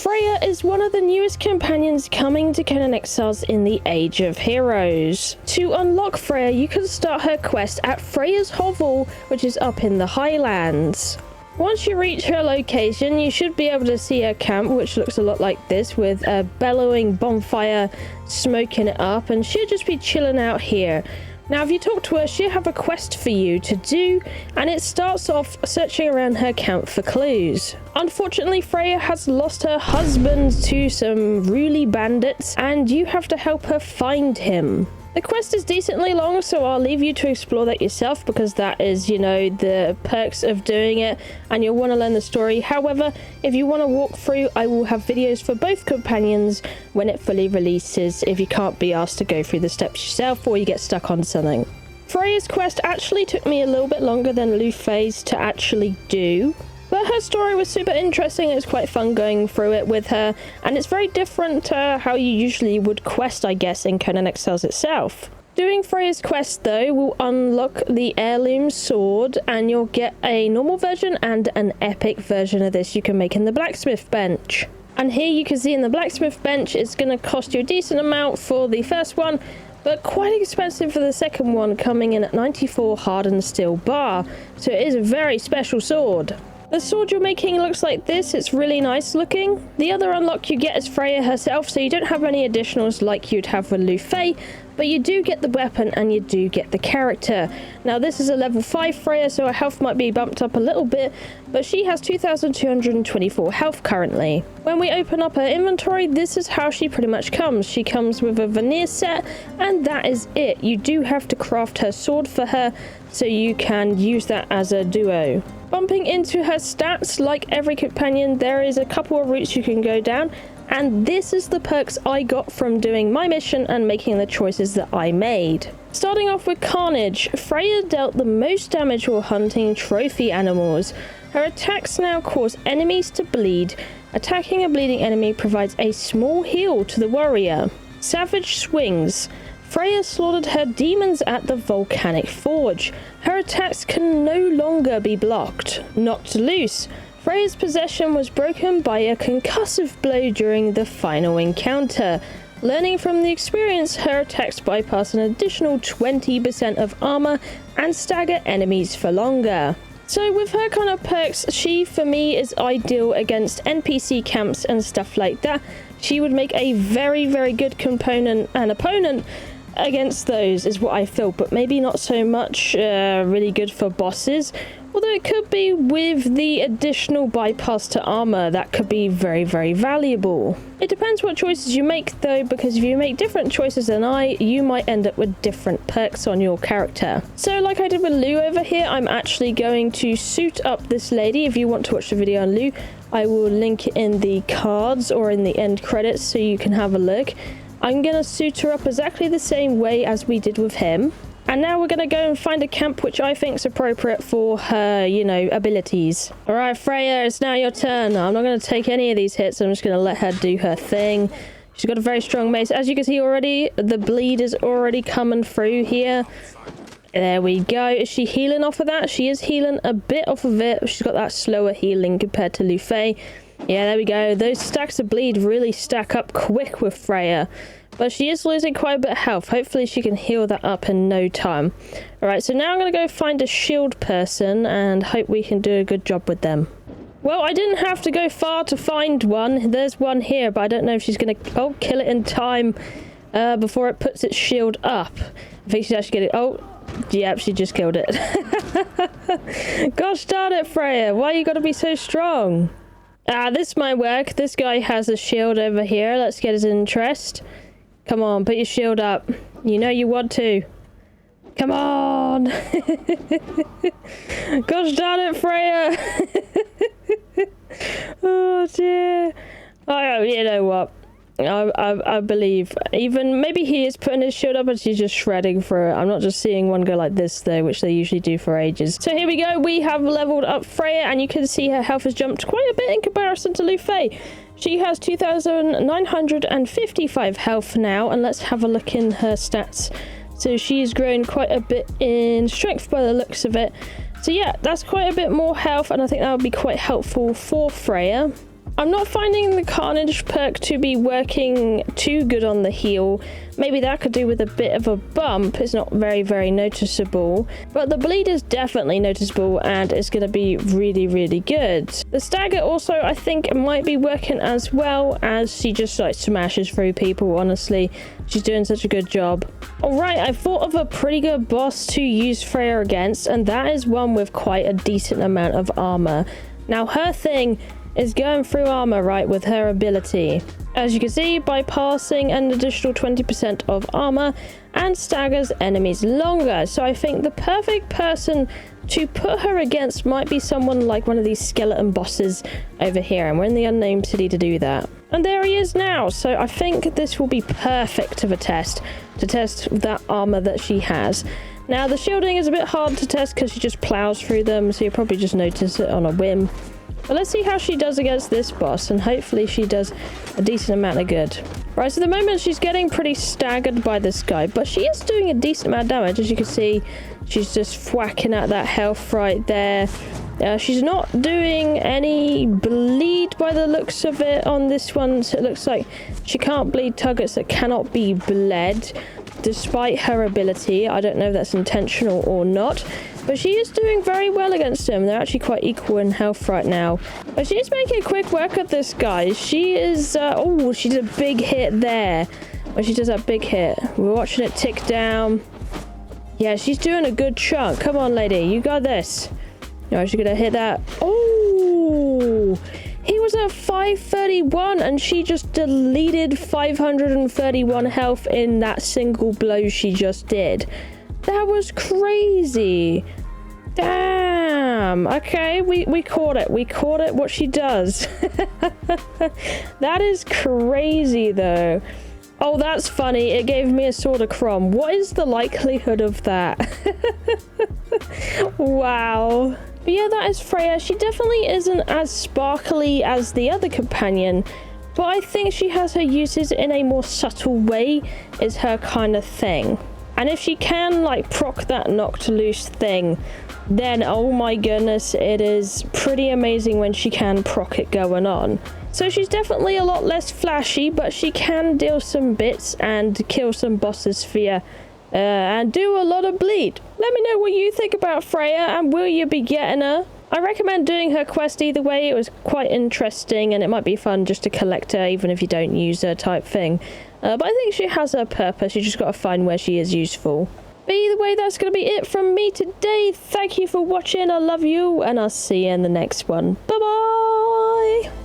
Freya is one of the newest companions coming to Conan Exiles in the Age of Heroes. To unlock Freya, you can start her quest at Freya's hovel, which is up in the Highlands. Once you reach her location, you should be able to see her camp, which looks a lot like this, with a bellowing bonfire smoking it up, and she'll just be chilling out here. Now, if you talk to her, she'll have a quest for you to do, and it starts off searching around her camp for clues. Unfortunately, Freya has lost her husband to some Ruli bandits, and you have to help her find him. The quest is decently long, so I'll leave you to explore that yourself, because that is, you know, the perks of doing it, and you'll want to learn the story. However, if you want to walk through, I will have videos for both companions when it fully releases, if you can't be asked to go through the steps yourself or you get stuck on something. Freya's quest actually took me a little bit longer than Lufey's to actually do. But her story was super interesting. It was quite fun going through it with her, and it's very different to how you usually would quest, I guess, in Conan Exiles itself. Doing Freya's quest, though, will unlock the heirloom sword, and you'll get a normal version and an epic version of this you can make in the blacksmith bench. And here you can see in the blacksmith bench, it's going to cost you a decent amount for the first one, but quite expensive for the second one, coming in at 94 hardened steel bar. So it is a very special sword. The sword you're making looks like this. It's really nice looking. The other unlock you get is Freya herself, so you don't have any additionals like you'd have with Lufey, but you do get the weapon and you do get the character. Now, this is a level 5 Freya, so her health might be bumped up a little bit, but she has 2,224 health currently. When we open up her inventory, this is how she pretty much comes. She comes with a veneer set, and that is it. You do have to craft her sword for her, so you can use that as a duo. Bumping into her stats, like every companion, there is a couple of routes you can go down, and this is the perks I got from doing my mission and making the choices that I made. Starting off with Carnage, Freya dealt the most damage while hunting trophy animals. Her attacks now cause enemies to bleed. Attacking a bleeding enemy provides a small heal to the warrior. Savage Swings. Freya slaughtered her demons at the volcanic forge. Her attacks can no longer be blocked. Knocked loose. Freya's possession was broken by a concussive blow during the final encounter. Learning from the experience, her attacks bypass an additional 20% of armor and stagger enemies for longer. So with her kind of perks, she for me is ideal against NPC camps and stuff like that. She would make a very, very good component and opponent against those, is what I feel, but maybe not so much really good for bosses, although it could be with the additional bypass to armor. That could be very, very valuable. It depends what choices you make, though, because if you make different choices than you might end up with different perks on your character. So like I did with Lou over here, I'm actually going to suit up this lady. If you want to watch the video on Lou, I will link it in the cards or in the end credits so you can have a look. I'm going to suit her up exactly the same way as we did with him. And now we're going to go and find a camp which I think is appropriate for her, you know, abilities. Alright, Freya, it's now your turn. I'm not going to take any of these hits. I'm just going to let her do her thing. She's got a very strong mace. As you can see already, the bleed is already coming through here. There we go. Is she healing off of that? She is healing a bit off of it. She's got that slower healing compared to Lufey. Yeah, there we go. Those stacks of bleed really stack up quick with Freya. But she is losing quite a bit of health. Hopefully she can heal that up in no time. Alright, so now I'm going to go find a shield person and hope we can do a good job with them. Well, I didn't have to go far to find one. There's one here, but I don't know if she's going to kill it in time before it puts its shield up. I think she's actually getting... Oh, yep, she just killed it. Gosh darn it, Freya. Why you got to be so strong? This might work. This guy has a shield over here. Let's get his interest. Come on, put your shield up. You know you want to. Come on! Gosh darn it, Freya! Oh dear. Oh, you know what? I believe. Even maybe he is putting his shield up and she's just shredding through it. I'm not just seeing one go like this though, which they usually do for ages. So here we go. We have leveled up Freya, and you can see her health has jumped quite a bit in comparison to Lufey. She has 2,955 health now, and let's have a look in her stats. So she's grown quite a bit in strength by the looks of it. So yeah, that's quite a bit more health, and I think that would be quite helpful for Freya. I'm not finding the Carnage perk to be working too good on the heal. Maybe that could do with a bit of a bump. It's not very, very noticeable. But the bleed is definitely noticeable and it's going to be really, really good. The stagger also, I think, might be working as well, as she just like smashes through people, honestly. She's doing such a good job. Alright, I thought of a pretty good boss to use Freya against, and that is one with quite a decent amount of armor. Now, her thing is going through armor, right, with her ability. As you can see, bypassing an additional 20% of armor and staggers enemies longer. So I think the perfect person to put her against might be someone like one of these skeleton bosses over here, and we're in the Unnamed City to do that. And there he is now, so I think this will be perfect of a test, to test that armor that she has. Now, the shielding is a bit hard to test because she just plows through them, so you'll probably just notice it on a whim. But let's see how she does against this boss, and hopefully she does a decent amount of good. Right, so at the moment she's getting pretty staggered by this guy, but she is doing a decent amount of damage. As you can see, she's just whacking at that health right there. She's not doing any bleed by the looks of it on this one, so it looks like she can't bleed targets that cannot be bled, despite her ability. I don't know if that's intentional or not, but she is doing very well against him. They're actually quite equal in health right now. But she's making quick work of this guy. She is, oh, she did a big hit there. When she does that big hit, we're watching it tick down. Yeah, she's doing a good chunk. Come on, lady, you got this. No, she's gonna hit that. Oh, he was at 531 and she just deleted 531 health in that single blow she just did. That was crazy. Damn. Okay, we caught it. We caught it, what she does. That is crazy, though. Oh, that's funny. It gave me a sword of Crom. What is the likelihood of that? Wow. But yeah, that is Freya. She definitely isn't as sparkly as the other companion, but I think she has her uses in a more subtle way, is her kind of thing. And if she can, like, proc that knocked loose thing, then, oh my goodness, it is pretty amazing when she can proc it going on. So she's definitely a lot less flashy, but she can deal some bits and kill some bosses for you. And do a lot of bleed. Let me know what you think about Freya, and will you be getting her? I recommend doing her quest either way. It was quite interesting, and it might be fun just to collect her even if you don't use her type thing. But I think she has her purpose. You just got to find where she is useful. But either way, that's going to be it from me today. Thank you for watching. I love you, and I'll see you in the next one. Bye-bye!